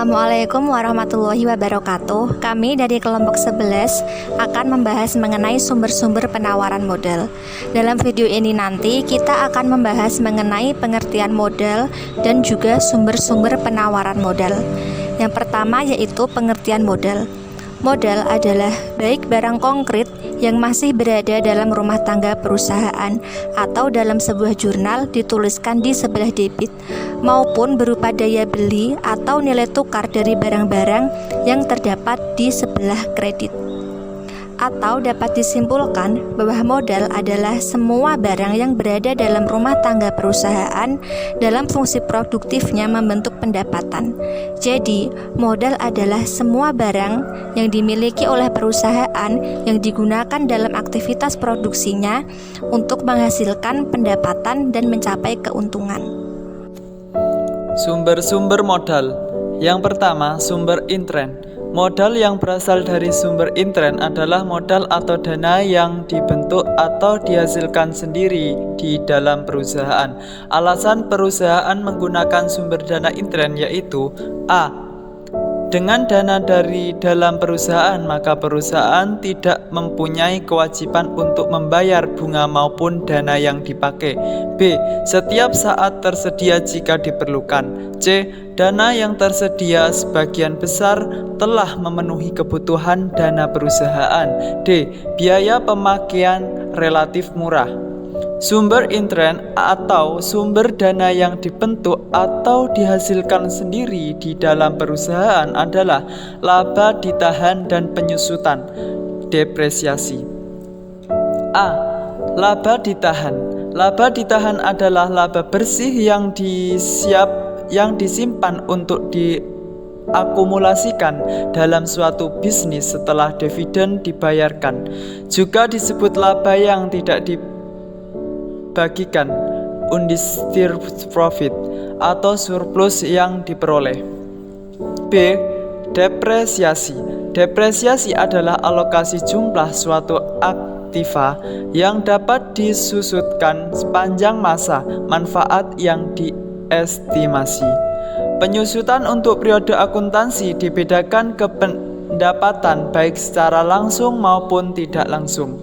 Assalamualaikum warahmatullahi wabarakatuh. Kami dari kelompok 11 akan membahas mengenai sumber-sumber penawaran modal. Dalam video ini nanti kita akan membahas mengenai pengertian modal dan juga sumber-sumber penawaran modal. Yang pertama yaitu pengertian modal. Modal adalah baik barang konkret yang masih berada dalam rumah tangga perusahaan atau dalam sebuah jurnal dituliskan di sebelah debit, maupun berupa daya beli atau nilai tukar dari barang-barang yang terdapat di sebelah kredit. Atau dapat disimpulkan bahwa modal adalah semua barang yang berada dalam rumah tangga perusahaan dalam fungsi produktifnya membentuk pendapatan. Jadi, modal adalah semua barang yang dimiliki oleh perusahaan yang digunakan dalam aktivitas produksinya untuk menghasilkan pendapatan dan mencapai keuntungan. Sumber-sumber modal. Yang pertama, sumber intern. Modal yang berasal dari sumber intern adalah modal atau dana yang dibentuk atau dihasilkan sendiri di dalam perusahaan. Alasan perusahaan menggunakan sumber dana intern yaitu A. Dengan dana dari dalam perusahaan, maka perusahaan tidak mempunyai kewajiban untuk membayar bunga maupun dana yang dipakai. B. Setiap saat tersedia jika diperlukan. C. Dana yang tersedia sebagian besar telah memenuhi kebutuhan dana perusahaan. D. Biaya pemakaian relatif murah. Sumber intern atau sumber dana yang dibentuk atau dihasilkan sendiri di dalam perusahaan adalah laba ditahan dan penyusutan, depresiasi. A. Laba ditahan. Laba ditahan adalah laba bersih yang disimpan untuk diakumulasikan dalam suatu bisnis setelah dividen dibayarkan. Juga disebut laba yang tidak dibagikan, undistributed profit, atau surplus yang diperoleh. B. Depresiasi. Depresiasi adalah alokasi jumlah suatu aktiva yang dapat disusutkan sepanjang masa manfaat yang diestimasi. Penyusutan untuk periode akuntansi dibedakan ke pendapatan baik secara langsung maupun tidak langsung.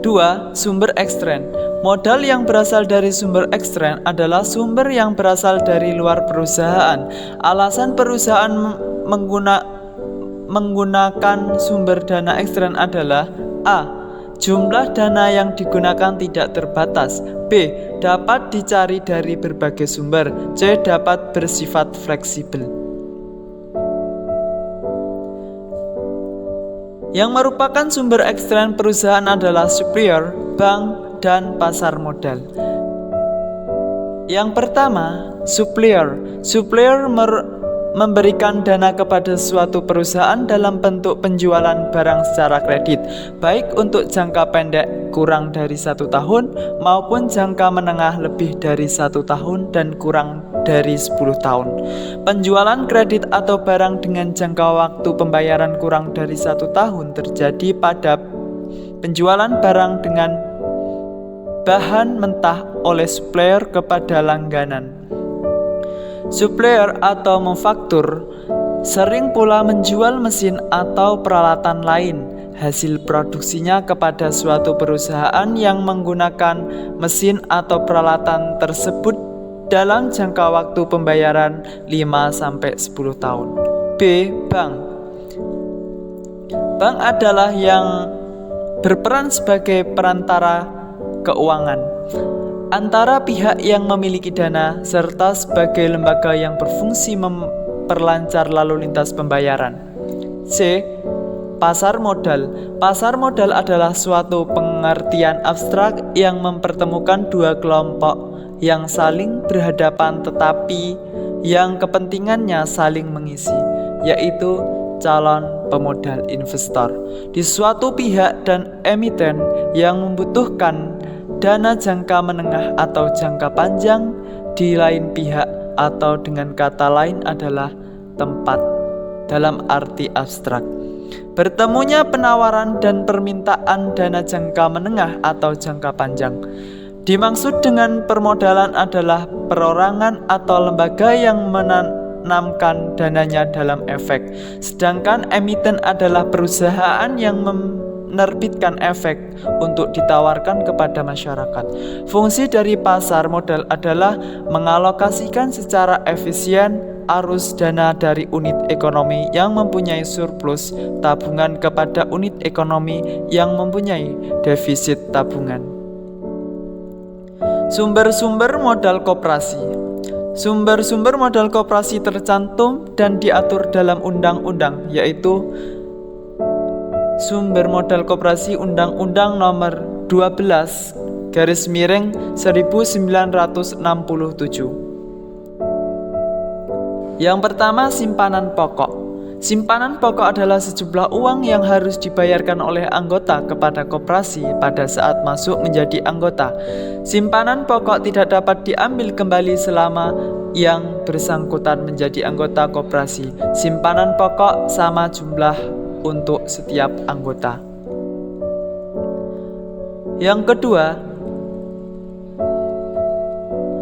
2. Sumber ekstern. Modal yang berasal dari sumber ekstern adalah sumber yang berasal dari luar perusahaan. Alasan perusahaan menggunakan sumber dana ekstern adalah A. Jumlah dana yang digunakan tidak terbatas. B. Dapat dicari dari berbagai sumber. C. Dapat bersifat fleksibel. Yang merupakan sumber ekstern perusahaan adalah supplier, bank, dan pasar modal. Yang pertama, supplier. Supplier memberikan dana kepada suatu perusahaan dalam bentuk penjualan barang secara kredit, baik untuk jangka pendek kurang dari 1 tahun maupun jangka menengah lebih dari 1 tahun dan kurang dari 10 tahun. Penjualan kredit atau barang dengan jangka waktu pembayaran kurang dari 1 tahun terjadi pada penjualan barang dengan bahan mentah oleh supplier kepada langganan. Supplier atau manufaktur sering pula menjual mesin atau peralatan lain hasil produksinya kepada suatu perusahaan yang menggunakan mesin atau peralatan tersebut dalam jangka waktu pembayaran 5-10 tahun. B. Bank. Bank adalah yang berperan sebagai perantara keuangan antara pihak yang memiliki dana serta sebagai lembaga yang berfungsi memperlancar lalu lintas pembayaran. C. Pasar modal. Pasar modal adalah suatu pengertian abstrak yang mempertemukan dua kelompok yang saling berhadapan tetapi yang kepentingannya saling mengisi, yaitu calon pemodal investor di suatu pihak dan emiten yang membutuhkan dana jangka menengah atau jangka panjang di lain pihak, atau dengan kata lain adalah tempat dalam arti abstrak. Bertemunya penawaran dan permintaan dana jangka menengah atau jangka panjang. Dimaksud dengan permodalan adalah perorangan atau lembaga yang menanamkan dananya dalam efek, sedangkan emiten adalah perusahaan yang menerbitkan efek untuk ditawarkan kepada masyarakat. Fungsi dari pasar modal adalah mengalokasikan secara efisien arus dana dari unit ekonomi yang mempunyai surplus tabungan kepada unit ekonomi yang mempunyai defisit tabungan. Sumber-sumber modal koperasi. Sumber-sumber modal koperasi tercantum dan diatur dalam undang-undang, yaitu Sumber Modal Koperasi Undang-Undang Nomor 12/1967. Yang pertama, simpanan pokok. Simpanan pokok adalah sejumlah uang yang harus dibayarkan oleh anggota kepada koperasi pada saat masuk menjadi anggota. Simpanan pokok tidak dapat diambil kembali selama yang bersangkutan menjadi anggota koperasi. Simpanan pokok sama jumlah untuk setiap anggota. Yang kedua,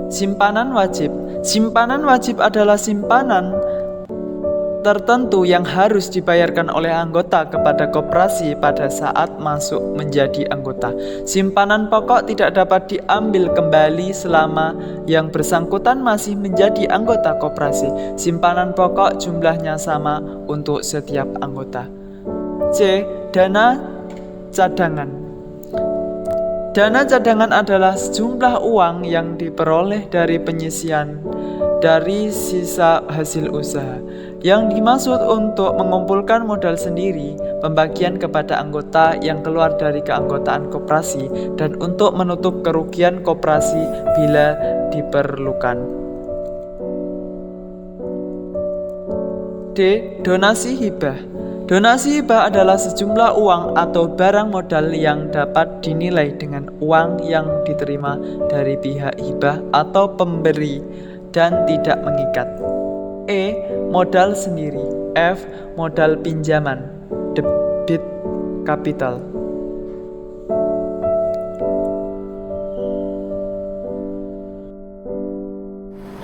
simpanan wajib. Simpanan wajib adalah simpanan tertentu yang harus dibayarkan oleh anggota kepada koperasi pada saat masuk menjadi anggota. Simpanan pokok tidak dapat diambil kembali selama yang bersangkutan masih menjadi anggota koperasi. Simpanan pokok jumlahnya sama untuk setiap anggota. C. Dana cadangan. Dana cadangan adalah sejumlah uang yang diperoleh dari penyisian dari sisa hasil usaha yang dimaksud untuk mengumpulkan modal sendiri, pembagian kepada anggota yang keluar dari keanggotaan koperasi, dan untuk menutup kerugian koperasi bila diperlukan. D. Donasi hibah. Donasi hibah adalah sejumlah uang atau barang modal yang dapat dinilai dengan uang yang diterima dari pihak hibah atau pemberi dan tidak mengikat. E. Modal sendiri. F. Modal pinjaman. Debit capital.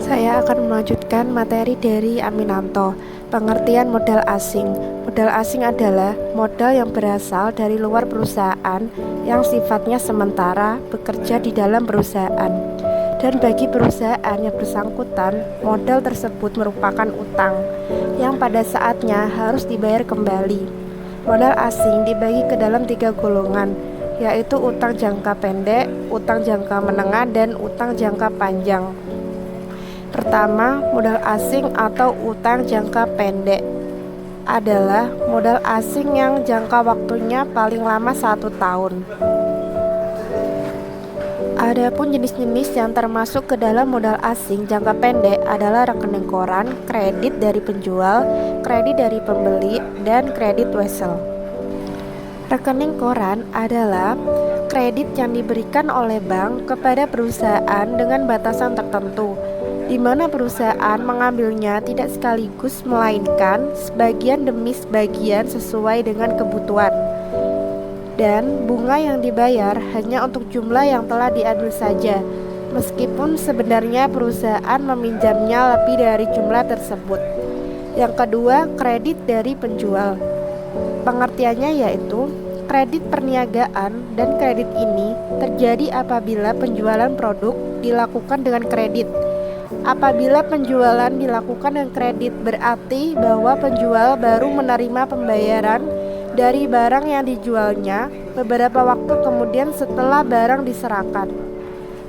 Saya akan melanjutkan materi dari Aminanto. Pengertian modal asing. Modal asing adalah modal yang berasal dari luar perusahaan yang sifatnya sementara bekerja di dalam perusahaan. Dan bagi perusahaan yang bersangkutan, modal tersebut merupakan utang yang pada saatnya harus dibayar kembali. Modal asing dibagi ke dalam 3 golongan, yaitu utang jangka pendek, utang jangka menengah, dan utang jangka panjang. Pertama, modal asing atau utang jangka pendek adalah modal asing yang jangka waktunya paling lama 1 tahun. Adapun jenis-jenis yang termasuk ke dalam modal asing jangka pendek adalah rekening koran, kredit dari penjual, kredit dari pembeli, dan kredit wesel. Rekening koran adalah kredit yang diberikan oleh bank kepada perusahaan dengan batasan tertentu, di mana perusahaan mengambilnya tidak sekaligus melainkan sebagian demi sebagian sesuai dengan kebutuhan. Dan bunga yang dibayar hanya untuk jumlah yang telah diambil saja, meskipun sebenarnya perusahaan meminjamnya lebih dari jumlah tersebut. Yang kedua, kredit dari penjual. Pengertiannya yaitu kredit perniagaan, dan kredit ini terjadi apabila penjualan produk dilakukan dengan kredit. Apabila penjualan dilakukan dengan kredit, berarti bahwa penjual baru menerima pembayaran dari barang yang dijualnya beberapa waktu kemudian setelah barang diserahkan.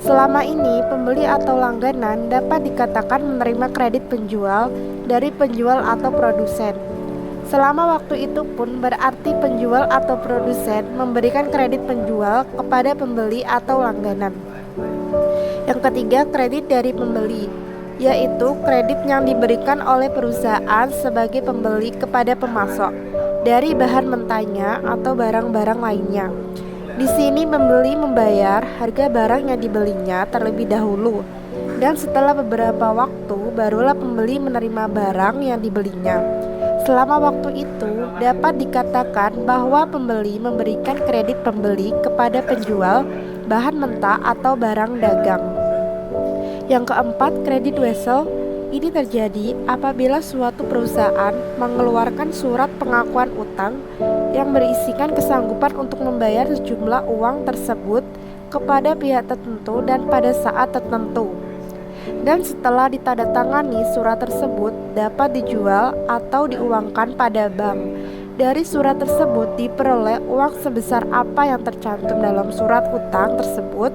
Selama ini, pembeli atau langganan dapat dikatakan menerima kredit penjual dari penjual atau produsen. Selama waktu itu pun berarti penjual atau produsen memberikan kredit penjual kepada pembeli atau langganan. Yang ketiga, kredit dari pembeli, yaitu kredit yang diberikan oleh perusahaan sebagai pembeli kepada pemasok dari bahan mentahnya atau barang-barang lainnya. Di sini pembeli membayar harga barang yang dibelinya terlebih dahulu, dan setelah beberapa waktu barulah pembeli menerima barang yang dibelinya. Selama waktu itu, dapat dikatakan bahwa pembeli memberikan kredit pembeli kepada penjual bahan mentah atau barang dagang. Yang keempat, kredit wesel. Ini terjadi apabila suatu perusahaan mengeluarkan surat pengakuan utang yang berisikan kesanggupan untuk membayar sejumlah uang tersebut kepada pihak tertentu dan pada saat tertentu. Dan setelah ditandatangani surat tersebut dapat dijual atau diuangkan pada bank. Dari surat tersebut diperoleh uang sebesar apa yang tercantum dalam surat utang tersebut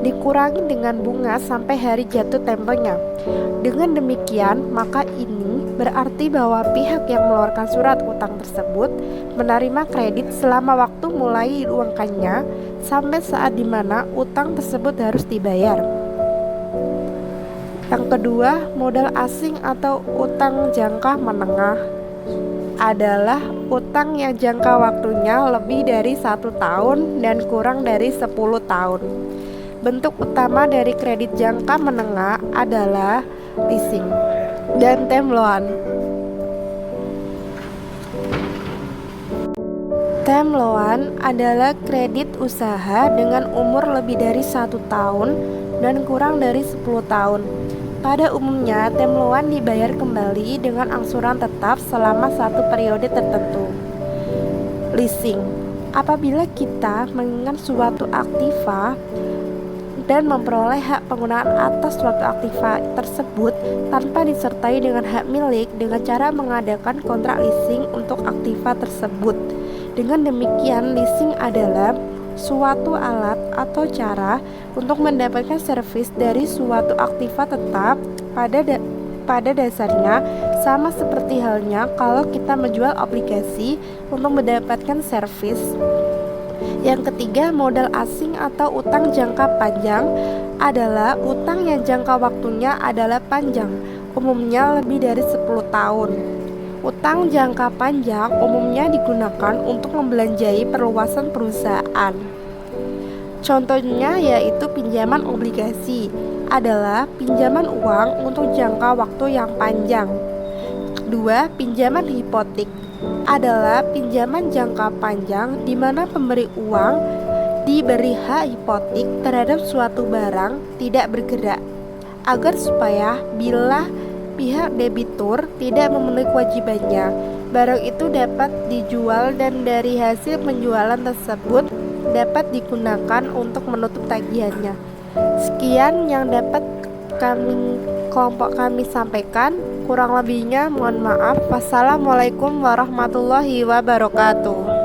dikurangi dengan bunga sampai hari jatuh temponya. Dengan demikian, maka ini berarti bahwa pihak yang mengeluarkan surat utang tersebut menerima kredit selama waktu mulai diuangkannya sampai saat dimana utang tersebut harus dibayar. Yang kedua, modal asing atau utang jangka menengah adalah utang yang jangka waktunya lebih dari 1 tahun dan kurang dari 10 tahun. Bentuk utama dari kredit jangka menengah adalah leasing dan term loan. Term loan adalah kredit usaha dengan umur lebih dari 1 tahun dan kurang dari 10 tahun. Pada umumnya, term loan dibayar kembali dengan angsuran tetap selama satu periode tertentu. Leasing, apabila kita menginginkan suatu aktiva dan memperoleh hak penggunaan atas suatu aktiva tersebut tanpa disertai dengan hak milik dengan cara mengadakan kontrak leasing untuk aktiva tersebut. Dengan demikian, leasing adalah suatu alat atau cara untuk mendapatkan servis dari suatu aktiva tetap pada dasarnya sama seperti halnya kalau kita menjual obligasi untuk mendapatkan servis. Yang ketiga, modal asing atau utang jangka panjang adalah utang yang jangka waktunya adalah panjang, umumnya lebih dari 10 tahun. Utang jangka panjang umumnya digunakan untuk membelanjai perluasan perusahaan. Contohnya yaitu pinjaman obligasi adalah pinjaman uang untuk jangka waktu yang panjang. Kedua, pinjaman hipotek adalah pinjaman jangka panjang di mana pemberi uang diberi hak hipotek terhadap suatu barang tidak bergerak agar supaya bila pihak debitur tidak memenuhi kewajibannya, barang itu dapat dijual dan dari hasil penjualan tersebut dapat digunakan untuk menutup tagihannya. Sekian yang dapat kelompok kami sampaikan. Kurang lebihnya mohon maaf. Wassalamualaikum warahmatullahi wabarakatuh.